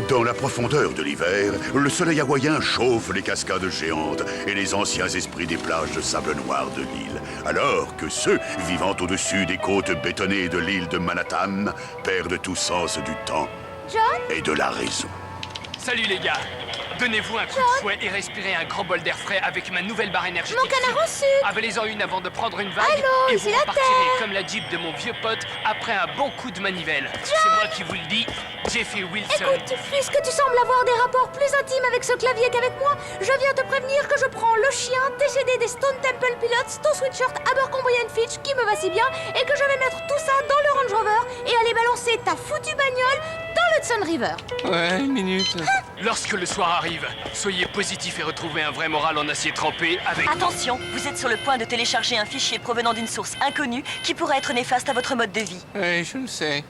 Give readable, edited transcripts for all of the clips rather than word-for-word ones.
Dans la profondeur de l'hiver, le soleil hawaïen chauffe les cascades géantes et les anciens esprits des plages de sable noir de l'île. Alors que ceux vivant au-dessus des côtes bétonnées de l'île de Manhattan perdent tout sens du temps John? et de la raison. Salut les gars! Donnez-vous un coup de fouet et respirez un grand bol d'air frais avec ma nouvelle barre énergétique. Mon canard au sucre! Avalez-en une avant de prendre une vague Allô, et ici vous la repartirez Terre. comme la Jeep de mon vieux pote après un bon coup de manivelle. C'est moi qui vous le dis, Jeffy Wilson. Écoute, puisque tu sembles avoir des rapports plus intimes avec ce clavier qu'avec moi, je viens te prévenir que je prends le chien décédé des Stone Temple Pilots, ton sweatshirt Abercrombie Fitch qui me va si bien, et que je vais mettre tout ça dans le Range Rover et aller balancer ta foutue bagnole dans l'Hudson River. Ouais, une minute. Lorsque le soir arrive, soyez positif et retrouvez un vrai moral en acier trempé avec... Attention, vous êtes sur le point de télécharger un fichier provenant d'une source inconnue qui pourrait être néfaste à votre mode de vie. Ouais, je le sais.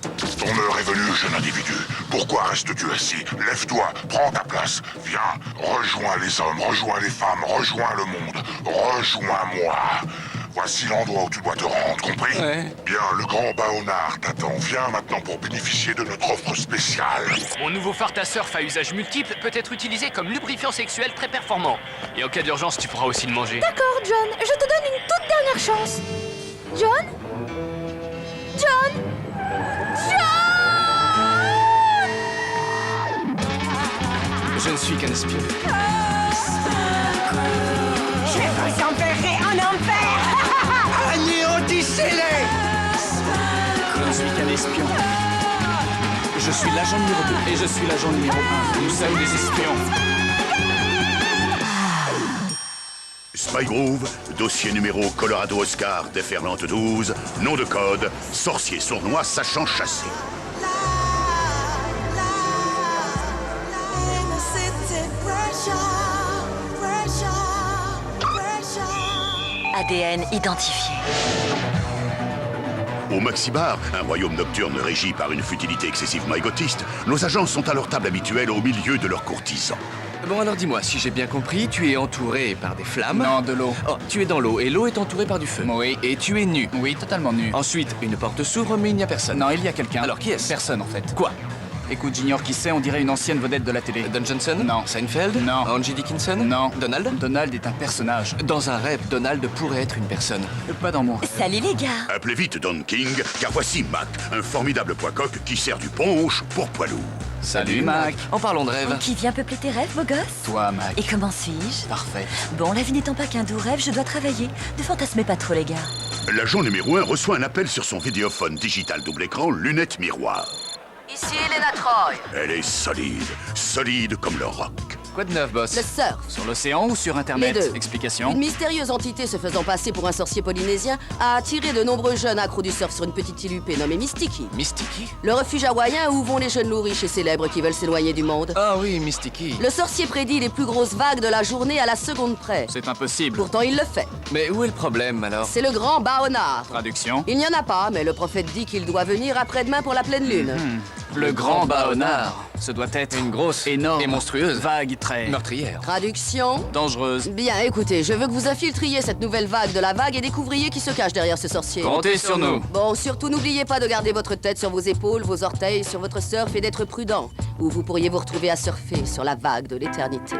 Ton heure est venue, jeune individu. Pourquoi restes-tu assis? Lève-toi, prends ta place. Viens, rejoins les hommes, rejoins les femmes, rejoins le monde. Rejoins-moi. Voici l'endroit où tu dois te rendre, compris? Ouais. Bien, le grand Baonard t'attend. Viens maintenant pour bénéficier de notre offre spéciale. Mon nouveau fart à surf à usage multiple peut être utilisé comme lubrifiant sexuel très performant. Et en cas d'urgence, tu pourras aussi le manger. D'accord, John, je te donne une toute dernière chance. John? John? Je ne suis qu'un espion. Je vous enverrai en enfer. Anéantissez-les! Je ne suis qu'un espion. Je suis l'agent numéro 2 et je suis l'agent numéro 1. Nous sommes des espions. Spy Grove, dossier numéro Colorado Oscar déferlante 12, nom de code, sorcier sournois sachant chasser. ADN identifié. Au Maxibar, un royaume nocturne régi par une futilité excessivement égotiste, nos agents sont à leur table habituelle au milieu de leurs courtisans. Bon, alors dis-moi, si j'ai bien compris, tu es entouré par des flammes. Non, de l'eau. Oh, tu es dans l'eau et l'eau est entourée par du feu. Oui. Et tu es nu. Oui, totalement nu. Ensuite, une porte s'ouvre, mais il n'y a personne. Non, il y a quelqu'un. Alors, qui est-ce? Personne, en fait. Quoi? Écoute, j'ignore qui c'est, on dirait une ancienne vedette de la télé. Don Johnson? Non. Seinfeld? Non. Angie Dickinson? Non. Donald? Donald est un personnage. Dans un rêve, Donald pourrait être une personne. Pas dans mon rêve. Salut les gars. Appelez vite Don King, car voici Mac, un formidable poids-coq qui sert du punch pour poids lourd. Salut, Mac. En parlant de rêve. Qui vient peupler tes rêves, beau gosse? Toi, Mac. Et comment suis-je? Parfait. Bon, la vie n'étant pas qu'un doux rêve, je dois travailler. Ne fantasmez pas trop, les gars. L'agent numéro 1 reçoit un appel sur son vidéophone digital double écran, lunettes miroir. Ici Elena Troy. Elle est solide, solide comme le roc. Quoi de neuf, boss? Le surf. Sur l'océan ou sur Internet? Les deux. Explication. Une mystérieuse entité se faisant passer pour un sorcier polynésien a attiré de nombreux jeunes accros du surf sur une petite île huppée nommée Mystiki. Mystiki? Le refuge hawaïen où vont les jeunes loups riches et célèbres qui veulent s'éloigner du monde. Ah oui, Mystiki. Le sorcier prédit les plus grosses vagues de la journée à la seconde près. C'est impossible. Pourtant, il le fait. Mais où est le problème, alors? C'est le grand Baonard. Traduction. Il n'y en a pas, mais le prophète dit qu'il doit venir après-demain pour la pleine lune. Le grand Baonard. Ce doit être Une grosse énorme et monstrueuse. vague très Meurtrière. Traduction. dangereuse. Bien, écoutez, je veux que vous infiltriez cette nouvelle vague de la vague et découvriez qui se cache derrière ce sorcier. Comptez sur nous. Bon, surtout n'oubliez pas de garder votre tête sur vos épaules, vos orteils sur votre surf et d'être prudent, ou vous pourriez vous retrouver à surfer sur la vague de l'éternité.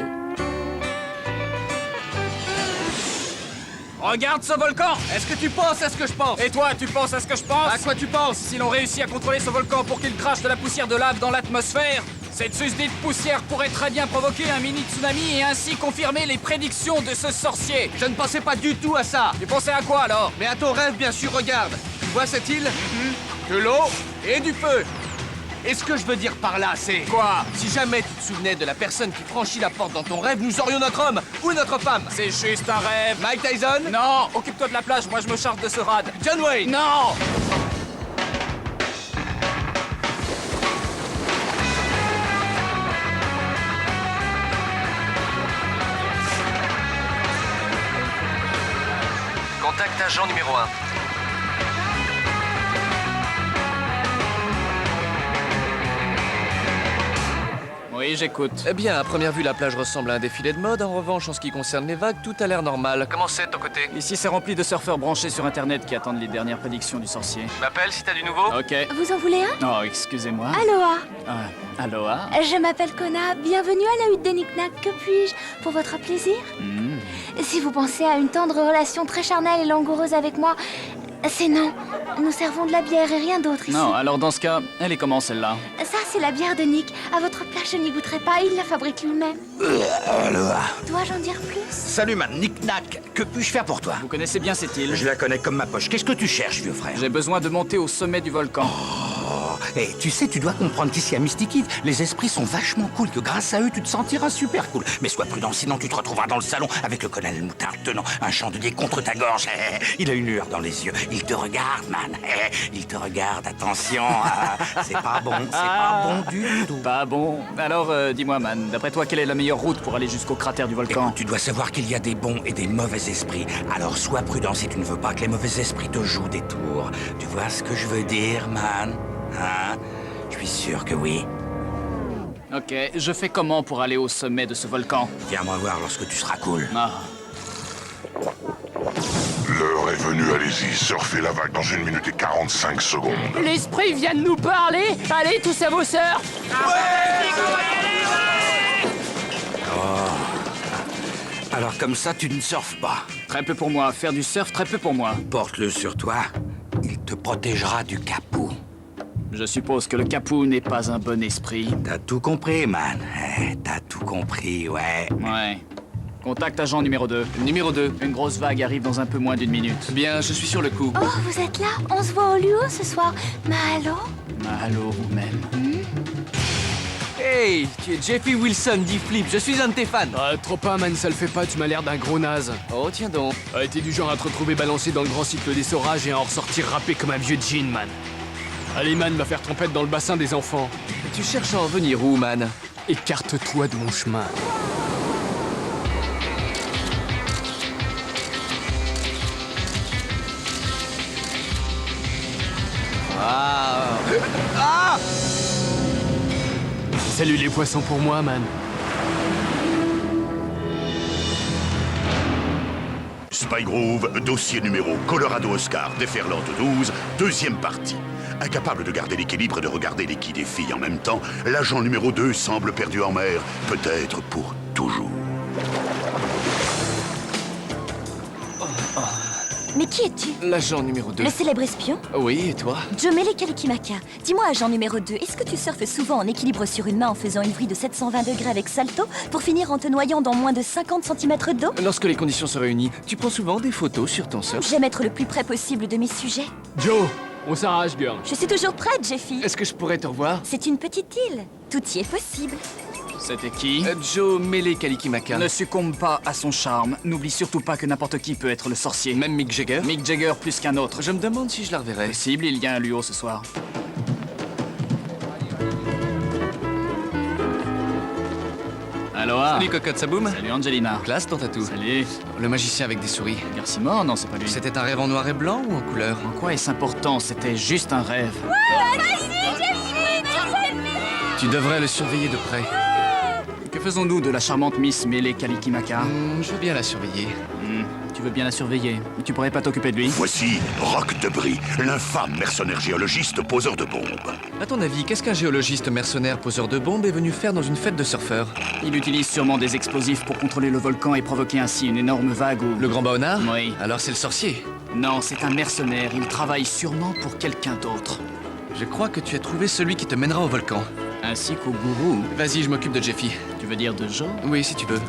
Regarde ce volcan! Est-ce que tu penses à ce que je pense? Et toi, tu penses à ce que je pense? À quoi tu penses? Si l'on réussit à contrôler ce volcan pour qu'il crache de la poussière de lave dans l'atmosphère, cette susdite poussière pourrait très bien provoquer un mini-tsunami et ainsi confirmer les prédictions de ce sorcier. Je ne pensais pas du tout à ça. Tu pensais à quoi alors? Mais à ton rêve, bien sûr, regarde. Tu vois cette île? De l'eau et du feu. Et ce que je veux dire par là, c'est... Quoi? Si jamais tu te souvenais de la personne qui franchit la porte dans ton rêve, nous aurions notre homme ou notre femme. C'est juste un rêve. Mike Tyson? Non, occupe-toi de la plage, moi je me charge de ce rad. John Wayne? Non! Contact agent numéro 1. Oui, j'écoute. Eh bien, à première vue, la plage ressemble à un défilé de mode. En revanche, en ce qui concerne les vagues, tout a l'air normal. Comment c'est de ton côté? Ici, c'est rempli de surfeurs branchés sur Internet qui attendent les dernières prédictions du sorcier. M'appelle si t'as du nouveau. Ok. Vous en voulez un? Oh, excusez-moi. Aloha. Aloha. Je m'appelle Kona. Bienvenue à la hutte de Knick-Knack. Que puis-je pour votre plaisir? Si vous pensez à une tendre relation très charnelle et langoureuse avec moi, c'est non. Nous servons de la bière et rien d'autre ici. Non, alors dans ce cas, elle est comment celle-là? Ça, c'est la bière de Nick. À votre place, je n'y goûterai pas. Il la fabrique lui-même. Aloha. Dois-je en dire plus? Salut, man. Knick-Knack. Que puis-je faire pour toi? Vous connaissez bien cette île? Je la connais comme ma poche. Qu'est-ce que tu cherches, vieux frère? J'ai besoin de monter au sommet du volcan. Et tu sais, tu dois comprendre qu'ici à Mystic Eve, les esprits sont vachement cool, que grâce à eux, tu te sentiras super cool. Mais sois prudent, sinon tu te retrouveras dans le salon avec le colonel Moutard tenant un chandelier contre ta gorge. Il a une lueur dans les yeux. Il te regarde, man. Il te regarde, attention. C'est pas bon, c'est pas bon du tout. Pas bon. Alors, dis-moi, man, d'après toi, quelle est la meilleure route pour aller jusqu'au cratère du volcan? Écoute, tu dois savoir qu'il y a des bons et des mauvais esprits. Alors sois prudent si tu ne veux pas que les mauvais esprits te jouent des tours. Tu vois ce que je veux dire, man? Hein? Je suis sûr que oui. Ok, je fais comment pour aller au sommet de ce volcan? Viens-moi voir lorsque tu seras cool. Ah. L'heure est venue, allez-y, surfez la vague dans 1 minute et 45 secondes. L'esprit vient de nous parler. Allez, tous à vos sœurs. Alors comme ça, tu ne surfes pas. Très peu pour moi. Faire du surf, très peu pour moi. Porte-le sur toi. Il te protégera du capot. Je suppose que le capou n'est pas un bon esprit. T'as tout compris, man. T'as tout compris, ouais. Ouais. Contact agent numéro 2. Numéro 2. Une grosse vague arrive dans un peu moins d'1 minute. Bien, je suis sur le coup. Oh, vous êtes là? On se voit au Luo ce soir. Mahalo? Allô, vous-même. Hey, tu es Jeffy Wilson, dit Flip. Je suis un de tes fans. Trop pas, man, ça le fait pas, tu m'as l'air d'un gros naze. Oh, tiens donc. T'es du genre à te retrouver balancé dans le grand cycle des orages et à en ressortir râpé comme un vieux jean, man. Allez, man, va faire trompette dans le bassin des enfants. Tu cherches à en venir où, man? Écarte-toi de mon chemin. Salut les poissons pour moi, man. Spygrove, dossier numéro Colorado Oscar, déferlante 12, deuxième partie. Incapable de garder l'équilibre et de regarder les quilles des filles en même temps, l'agent numéro 2 semble perdu en mer, peut-être pour toujours. Mais qui es-tu? L'agent numéro 2. Le célèbre espion? Oui, et toi? Jomele Kalikimaka. Dis-moi, agent numéro 2, est-ce que tu surfes souvent en équilibre sur une main en faisant une vrille de 720 degrés avec salto pour finir en te noyant dans moins de 50 cm d'eau? Lorsque les conditions se réunissent, tu prends souvent des photos sur ton surf? J'aime être le plus près possible de mes sujets. Joe, on s'arrache, girl. Je suis toujours prête, Jeffy. Est-ce que je pourrais te revoir? C'est une petite île. Tout y est possible. C'était qui? Joe Mele Kalikimaka. Ne succombe pas à son charme. N'oublie surtout pas que n'importe qui peut être le sorcier. Même Mick Jagger? Mick Jagger plus qu'un autre. Je me demande si je la reverrai. Possible, il y a un Luo ce soir. Aloha. Salut Cocotte, ça boum? Salut Angelina. Classe ton tatou. Salut. Le magicien avec des souris. Garcimore? Non, c'est pas lui. C'était un rêve en noir et blanc ou en couleur? En quoi est-ce important? C'était juste un rêve. Tu devrais le surveiller de près. Que faisons-nous de la charmante Miss Mele Kalikimaka? Je veux bien la surveiller. Tu veux bien la surveiller, mais tu pourrais pas t'occuper de lui? Voici Rock Debris, l'infâme mercenaire géologiste poseur de bombes. À ton avis, qu'est-ce qu'un géologiste mercenaire poseur de bombes est venu faire dans une fête de surfeurs? Il utilise sûrement des explosifs pour contrôler le volcan et provoquer ainsi une énorme vague ou... Le grand Baonard? Oui. Alors c'est le sorcier? Non, c'est un mercenaire. Il travaille sûrement pour quelqu'un d'autre. Je crois que tu as trouvé celui qui te mènera au volcan. Ainsi qu'au gourou. Vas-y, je m'occupe de Jeffy. Tu veux dire de Joe? Oui, si tu veux.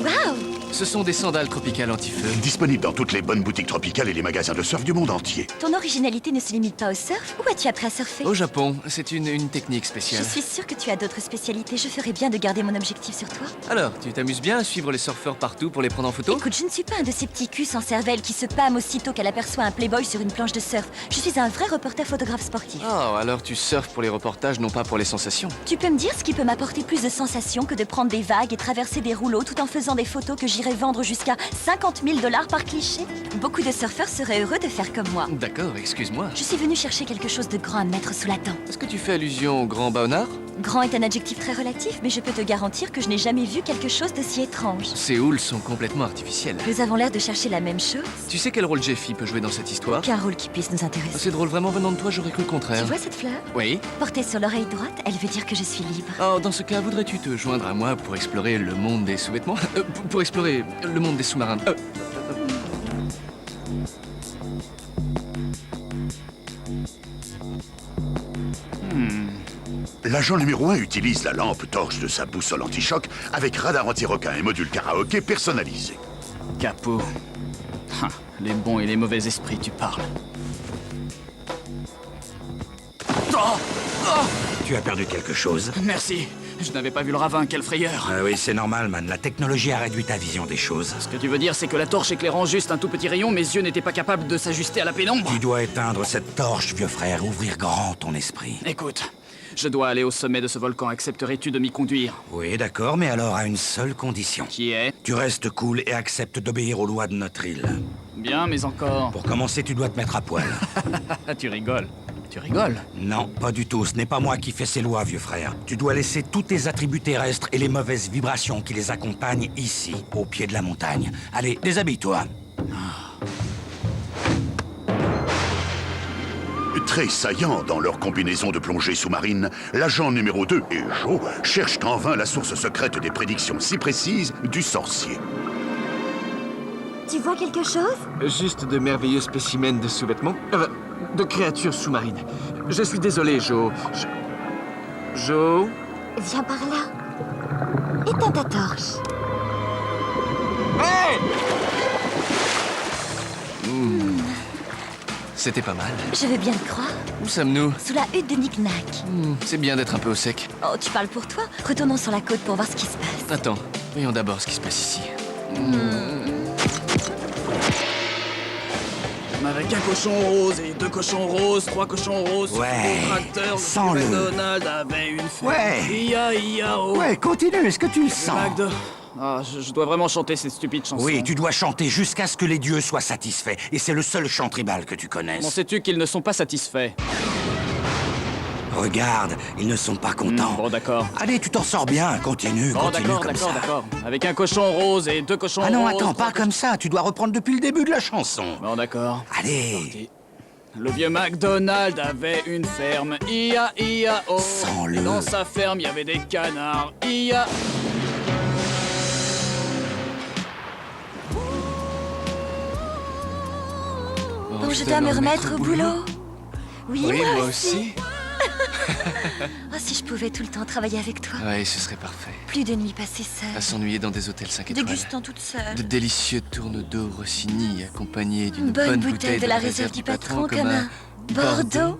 Waouh! Ce sont des sandales tropicales anti-feu. Disponible dans toutes les bonnes boutiques tropicales et les magasins de surf du monde entier. Ton originalité ne se limite pas au surf? Où as-tu appris à surfer? Au Japon, c'est une technique Je spéciale. suis sûre que tu as d'autres spécialités. Je ferais bien de garder mon objectif sur toi. Alors, tu t'amuses bien à suivre les surfeurs partout pour les prendre en photo? Écoute, je ne suis pas un de ces petits culs sans cervelle qui se pâme aussitôt qu'elle aperçoit un playboy sur une planche de surf. Je suis un vrai reporter photographe sportif. Oh, alors tu surfes pour les reportages, non pas pour les sensations. Tu peux me dire ce qui peut m'apporter plus de sensations que de prendre des vagues et traverser des rouleaux tout en faisant des photos que j'irai pourrais vendre jusqu'à 50 000 $ par cliché. Beaucoup de surfeurs seraient heureux de faire comme moi. D'accord, excuse-moi. Je suis venue chercher quelque chose de grand à me mettre sous la dent. Est-ce que tu fais allusion au grand Baonard? Grand est un adjectif très relatif, mais je peux te garantir que je n'ai jamais vu quelque chose d'aussi étrange. Ces houles sont complètement artificielles. Nous avons l'air de chercher la même chose. Tu sais quel rôle Jeffy peut jouer dans cette histoire? Qu'un rôle qui puisse nous intéresser. C'est drôle, vraiment venant de toi, j'aurais cru le contraire. Tu vois cette fleur? Oui. Portée sur l'oreille droite, elle veut dire que je suis libre. Oh, dans ce cas, voudrais-tu te joindre à moi pour explorer le monde des sous-vêtements? Pour explorer le monde des sous-marins. L'agent numéro 1 utilise la lampe torche de sa boussole anti-choc avec radar anti-requin et module karaoké personnalisé. Capot. Ah, les bons et les mauvais esprits, tu parles. Oh, oh, Tu as perdu quelque chose? merci. Je n'avais pas vu le ravin, quelle frayeur. Ah oui, c'est normal, man. La technologie a réduit ta vision des choses. Ce que tu veux dire, c'est que la torche éclairant juste un tout petit rayon, mes yeux n'étaient pas capables de s'ajuster à la pénombre. Tu dois éteindre cette torche, vieux frère, ouvrir grand ton esprit. Écoute, je dois aller au sommet de ce volcan. Accepterais-tu de m'y conduire? Oui, d'accord, mais alors à une seule condition. Qui est? Tu restes cool et acceptes d'obéir aux lois de notre île. Bien, mais encore... Pour commencer, tu dois te mettre à poil. Tu rigoles. Tu rigoles? Non, pas du tout. Ce n'est pas moi qui fais ces lois, vieux frère. Tu dois laisser tous tes attributs terrestres et les mauvaises vibrations qui les accompagnent ici, au pied de la montagne. Allez, déshabille-toi. Très saillants dans leur combinaison de plongée sous-marine, l'agent numéro 2 et Joe cherchent en vain la source secrète des prédictions si précises du sorcier. Tu vois quelque chose? Juste de merveilleux spécimens de sous-vêtements. De créatures sous-marines. Je suis désolé, Joe. Joe? Viens par là. Éteins ta torche. Hey! C'était pas mal. Je veux bien le croire. Où sommes-nous? Sous la hutte de Knick-Knack. C'est bien d'être un peu au sec. Oh, tu parles pour toi? Retournons sur la côte pour voir ce qui se passe. Attends, voyons d'abord ce qui se passe ici. Avec un cochon rose et 2 cochons roses, 3 cochons roses, Ouais, au tracteur, sens-le. McDonald avait une fête. Ouais. Ia-ia-o. Ouais, continue, est-ce que tu le sens? McDo... Ah, je dois vraiment chanter cette stupide chanson. Oui, tu dois chanter jusqu'à ce que les dieux soient satisfaits. Et c'est le seul chant tribal que tu connaisses. Comment sais-tu qu'ils ne sont pas satisfaits? Regarde, ils ne sont pas contents. Bon, d'accord. Allez, tu t'en sors bien, continue, Bon, continue d'accord, comme d'accord, ça. d'accord. Avec un cochon rose et 2 cochons Ah non, roses... attends, 3 pas comme ça, tu dois reprendre depuis le début de la chanson. Bon, d'accord. Allez, Le vieux McDonald avait une ferme. Ia-ia-o. Sens-le. Dans sa ferme, il y avait des canards. Ia... Oh, je dois me remettre au boulot. Oui, Oui, moi moi aussi. aussi. Oh, si je pouvais tout le temps travailler avec toi. Ouais, ce serait parfait. Plus de nuits passées À seule. s'ennuyer dans des hôtels 5 étoiles. Dégustant toute seule. De délicieux tournes d'eau Rossini accompagnés d'une Une bonne bouteille de la réserve du patron comme un Bordeaux.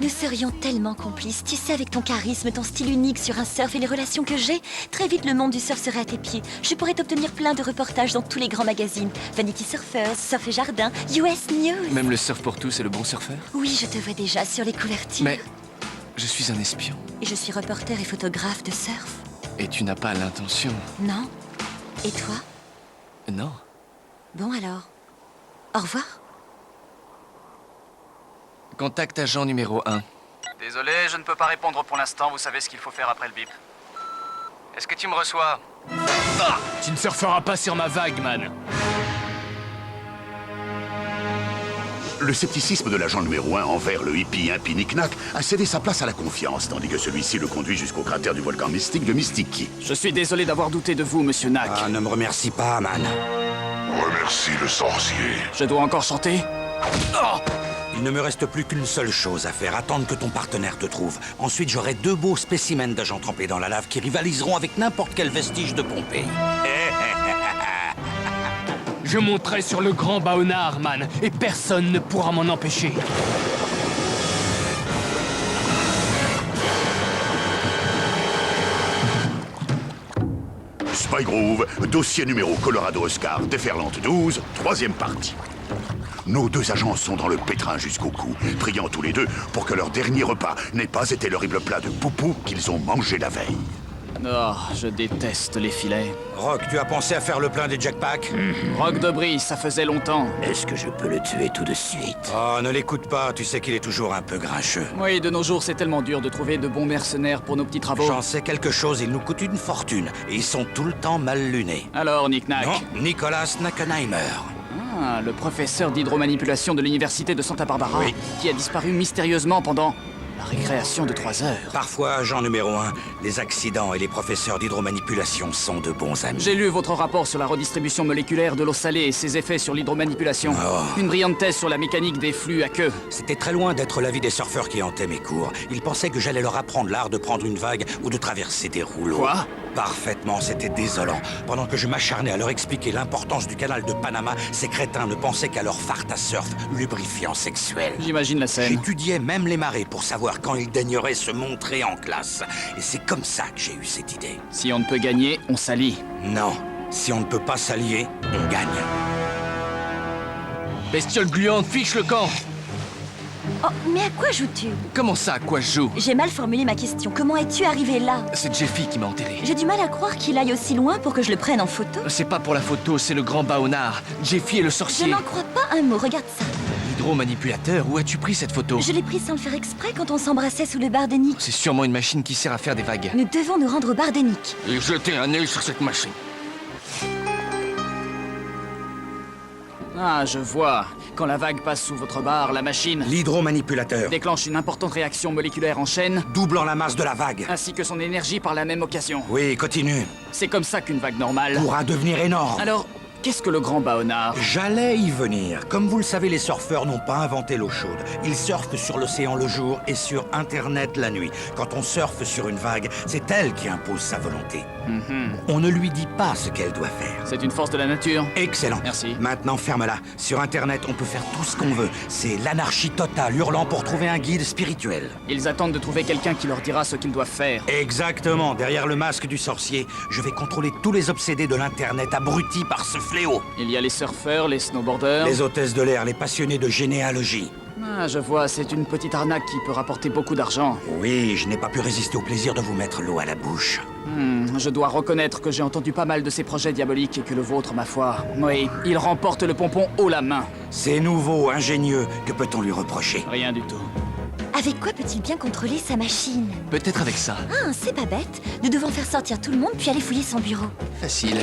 Nous serions tellement complices. Tu sais, avec ton charisme, ton style unique sur un surf et les relations que j'ai, très vite le monde du surf serait à tes pieds. Je pourrais t'obtenir plein de reportages dans tous les grands magazines. Vanity Surfers, Surf et Jardin, US News. Même le surf pour tous est le bon surfeur? Oui, je te vois déjà sur les couvertures. Mais je suis un espion. Et je suis reporter et photographe de surf. Et tu n'as pas l'intention. Non? Et toi? Non. Bon alors. Au revoir. Contact agent numéro 1. Désolé, je ne peux pas répondre pour l'instant. Vous savez ce qu'il faut faire après le bip. Est-ce que tu me reçois? Tu ne surferas pas sur ma vague, man. Le scepticisme de l'agent numéro 1 envers le hippie impie Knick-Knack a cédé sa place à la confiance, tandis que celui-ci le conduit jusqu'au cratère du volcan mystique de Mystiki. Je suis désolé d'avoir douté de vous, monsieur Knack. Ah, ne me remercie pas, man. Remercie le sorcier. Je dois encore chanter? Oh! Il ne me reste plus qu'une seule chose à faire, attendre que ton partenaire te trouve. Ensuite, j'aurai 2 beaux spécimens d'agents trempés dans la lave qui rivaliseront avec n'importe quel vestige de Pompéi. Je monterai sur le grand Baonard, man, et personne ne pourra m'en empêcher. Spygrove, dossier numéro Colorado Oscar, déferlante 12, 3e partie. Nos 2 agents sont dans le pétrin jusqu'au cou, priant tous les 2 pour que leur dernier repas n'ait pas été l'horrible plat de poupou qu'ils ont mangé la veille. Oh, je déteste les filets. Rock, tu as pensé à faire le plein des jackpacks? Rock de brise, ça faisait longtemps. Est-ce que je peux le tuer tout de suite? Oh, ne l'écoute pas, tu sais qu'il est toujours un peu grincheux. Oui, de nos jours, c'est tellement dur de trouver de bons mercenaires pour nos petits travaux. J'en sais quelque chose, ils nous coûtent une fortune. Et ils sont tout le temps mal lunés. Alors, Nick Nack? Non, Nicolas Nackenheimer. Ah, le professeur d'hydromanipulation de l'université de Santa Barbara. Oui. Qui a disparu mystérieusement pendant la récréation de 3 heures. Parfois, agent numéro 1, les accidents et les professeurs d'hydromanipulation sont de bons amis. J'ai lu votre rapport sur la redistribution moléculaire de l'eau salée et ses effets sur l'hydromanipulation. Oh. Une brillante thèse sur la mécanique des flux à queue. C'était très loin d'être l'avis des surfeurs qui hantaient mes cours. Ils pensaient que j'allais leur apprendre l'art de prendre une vague ou de traverser des rouleaux. Quoi? Parfaitement, c'était désolant. Pendant que je m'acharnais à leur expliquer l'importance du canal de Panama, ces crétins ne pensaient qu'à leur fart à surf lubrifiant sexuel. J'imagine la scène. J'étudiais même les marées pour savoir quand ils daigneraient se montrer en classe. Et c'est comme ça que j'ai eu cette idée. Si on ne peut gagner, on s'allie. Non, si on ne peut pas s'allier, on gagne. Bestiole gluante, fiche le camp! Oh, mais à quoi joues-tu? Comment ça, à quoi je joue? J'ai mal formulé ma question. Comment es-tu arrivé là? C'est Jeffy qui m'a enterré. J'ai du mal à croire qu'il aille aussi loin pour que je le prenne en photo. C'est pas pour la photo, c'est le grand Baonard. Jeffy est le Je sorcier. n'en crois pas un mot, regarde ça. Hydromanipulateur, où as-tu pris cette photo? Je l'ai pris sans le faire exprès quand on s'embrassait sous le bar de Nick. C'est sûrement une machine qui sert à faire des vagues. Nous devons nous rendre au bar de Nick. Et jeter un œil sur cette machine. Ah, je vois. Quand la vague passe sous votre bar, la machine L'hydromanipulateur, déclenche une importante réaction moléculaire en chaîne, doublant la masse de la vague. ainsi que son énergie par la même occasion. Oui, continue. C'est comme ça qu'une vague normale... Pourra devenir énorme. Alors, qu'est-ce que le grand Baonard? J'allais y venir. Comme vous le savez, les surfeurs n'ont pas inventé l'eau chaude. Ils surfent sur l'océan le jour et sur Internet la nuit. Quand on surfe sur une vague, c'est elle qui impose sa volonté. On ne lui dit pas ce qu'elle doit faire. C'est une force de la nature. Excellent. Merci. Maintenant, ferme-la. Sur Internet, on peut faire tout ce qu'on veut. C'est l'anarchie totale, hurlant pour trouver un guide spirituel. Ils attendent de trouver quelqu'un qui leur dira ce qu'ils doivent faire. Exactement. Derrière le masque du sorcier, je vais contrôler tous les obsédés de l'Internet abrutis par ce fléau. Il y a les surfeurs, les snowboarders... Les hôtesses de l'air, les passionnés de généalogie. Ah, je vois, c'est une petite arnaque qui peut rapporter beaucoup d'argent. Oui, je n'ai pas pu résister au plaisir de vous mettre l'eau à la bouche. Je dois reconnaître que j'ai entendu pas mal de ces projets diaboliques et que le vôtre, ma foi... Oui, il remporte le pompon haut la main. C'est nouveau, ingénieux. Que peut-on lui reprocher? Rien du tout. Avec quoi peut-il bien contrôler sa machine? Peut-être avec ça. Ah, c'est pas bête. Nous devons faire sortir tout le monde puis aller fouiller son bureau. Facile.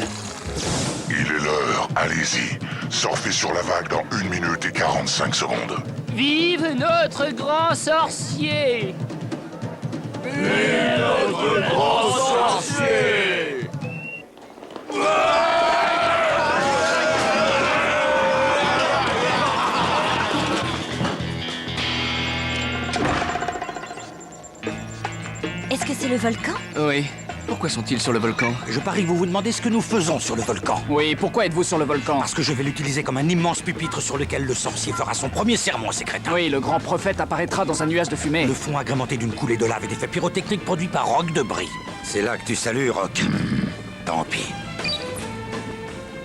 Il est l'heure, allez-y. Surfez sur la vague dans 1 minute et 45 secondes. Vive notre grand sorcier! Est-ce que c'est le volcan? Oui. Pourquoi sont-ils sur le volcan? Je parie que vous vous demandez ce que nous faisons sur le volcan. Oui, pourquoi êtes-vous sur le volcan? Parce que je vais l'utiliser comme un immense pupitre sur lequel le sorcier fera son premier sermon à ses crétins. Oui, le grand prophète apparaîtra dans un nuage de fumée. Le fond agrémenté d'une coulée de lave et d'effets pyrotechniques produits par Rock de Brie. C'est là que tu salues, Rock. Tant pis.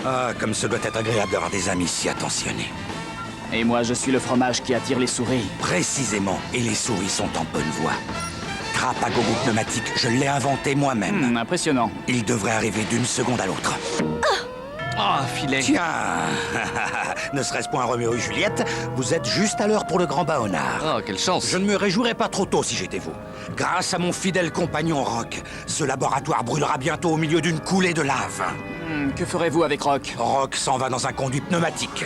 Ah, comme ce doit être agréable d'avoir des amis si attentionnés. Et moi, je suis le fromage qui attire les souris. Précisément, et les souris sont en bonne voie. Trappe à gogo pneumatique, je l'ai inventé moi-même. Impressionnant. Il devrait arriver d'une seconde à l'autre. Ah, filet. Tiens, ne serait-ce point Roméo et Juliette, vous êtes juste à l'heure pour le grand Baonard. Oh, quelle chance. Je ne me réjouirais pas trop tôt si j'étais vous. Grâce à mon fidèle compagnon Rock, ce laboratoire brûlera bientôt au milieu d'une coulée de lave. Que ferez-vous avec Rock? Rock s'en va dans un conduit pneumatique.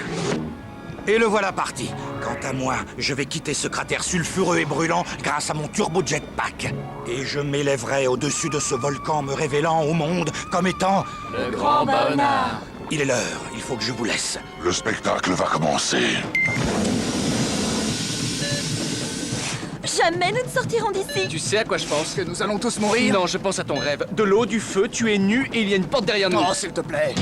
Et le voilà parti. Quant à moi, je vais quitter ce cratère sulfureux et brûlant grâce à mon turbo-jetpack. Et je m'élèverai au-dessus de ce volcan, me révélant au monde comme étant... Le grand Baonard. Il est l'heure, il faut que je vous laisse. Le spectacle va commencer. Jamais nous ne sortirons d'ici. Tu sais à quoi je pense? Que nous allons tous mourir? Non, je pense à ton rêve. De l'eau, du feu, tu es nu et il y a une porte derrière nous. Oh, s'il te plaît.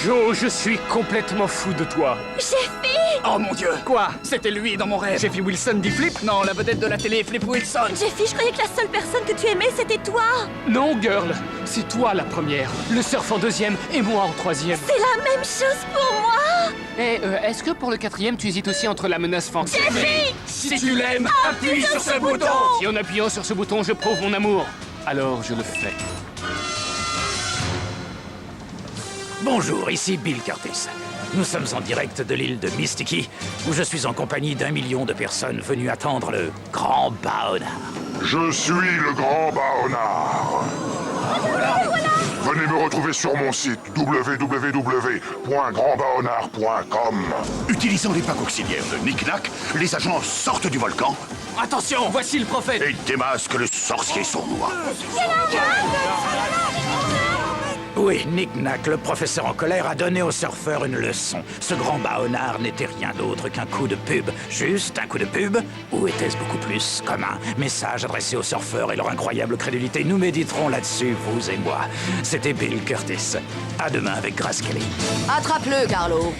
Joe, je suis complètement fou de toi. Jeffy! Oh mon Dieu! Quoi? C'était lui dans mon rêve. Jeffy Wilson dit Flip? Non, la vedette de la télé, Flip Wilson. Jeffy, je croyais que la seule personne que tu aimais, c'était toi. Non, girl, c'est toi la première, le surf en deuxième et moi en troisième. C'est la même chose pour moi. Et est-ce que pour le quatrième, tu hésites aussi entre la menace fantôme? Jeffy! Si tu l'aimes, appuie sur ce bouton. Si en appuyant sur ce bouton, je prouve mon amour. Alors je le fais. Bonjour, ici Bill Curtis. Nous sommes en direct de l'île de Mystique, où je suis en compagnie d'1 million de personnes venues attendre le Grand Baonard. Je suis le Grand Baonard. Venez me retrouver sur mon site www.grandbaonard.com. Utilisant les packs auxiliaires de Nick-Nack, les agents sortent du volcan Attention, voici le prophète. et démasquent le sorcier sournois. Oui, Nick-Nack, le professeur en colère, a donné aux surfeurs une leçon. Ce Grand Baonard n'était rien d'autre qu'un coup de pub. Juste un coup de pub? Ou était-ce beaucoup plus comme un message adressé aux surfeurs et leur incroyable crédulité? Nous méditerons là-dessus, vous et moi. C'était Bill Curtis. À demain avec Grace Kelly. Attrape-le, Carlo.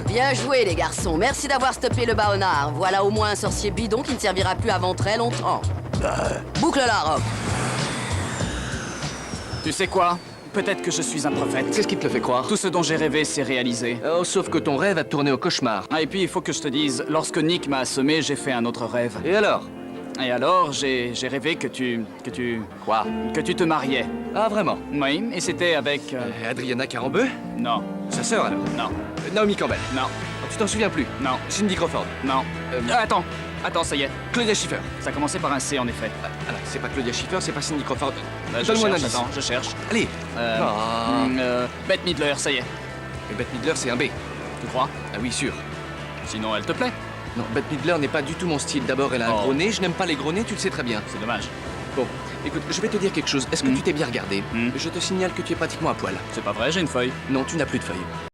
Bien joué, les garçons. Merci d'avoir stoppé le Baonard. Voilà au moins un sorcier bidon qui ne servira plus avant très longtemps. Boucle-la, Rob. Tu sais quoi? Peut-être que je suis un prophète. Qu'est-ce qui te le fait croire? Tout ce dont j'ai rêvé s'est réalisé. Oh, sauf que ton rêve a tourné au cauchemar. Ah, et puis il faut que je te dise, lorsque Nick m'a assommé, j'ai fait un autre rêve. Et alors? Et alors, j'ai rêvé que tu... Quoi? Que tu te mariais. Ah, vraiment? Oui, et c'était avec... Adriana Carambeu? Non, Sa sœur, alors? non, Naomi Campbell? non, Tu t'en souviens plus? non, Cindy Crawford? non. Attends, ça y est. Claudia Schiffer? Ça commençait par un C, en effet. Alors, c'est pas Claudia Schiffer, c'est pas Cindy Crawford. Je Donne-moi un cherche, indice. attends, je cherche. Allez! Bette Midler, ça y est. Et Bette Midler, c'est un B. Tu crois? Ah oui, sûr. Sinon, elle te plaît? Non, Bette Midler n'est pas du tout mon style. D'abord, elle a un Oh. gros nez. Je n'aime pas les gros nez, tu le sais très bien. C'est dommage. Bon, écoute, je vais te dire quelque chose. Est-ce que tu t'es bien regardé? Je te signale que tu es pratiquement à poil. C'est pas vrai, j'ai une feuille. Non, tu n'as plus de feuilles.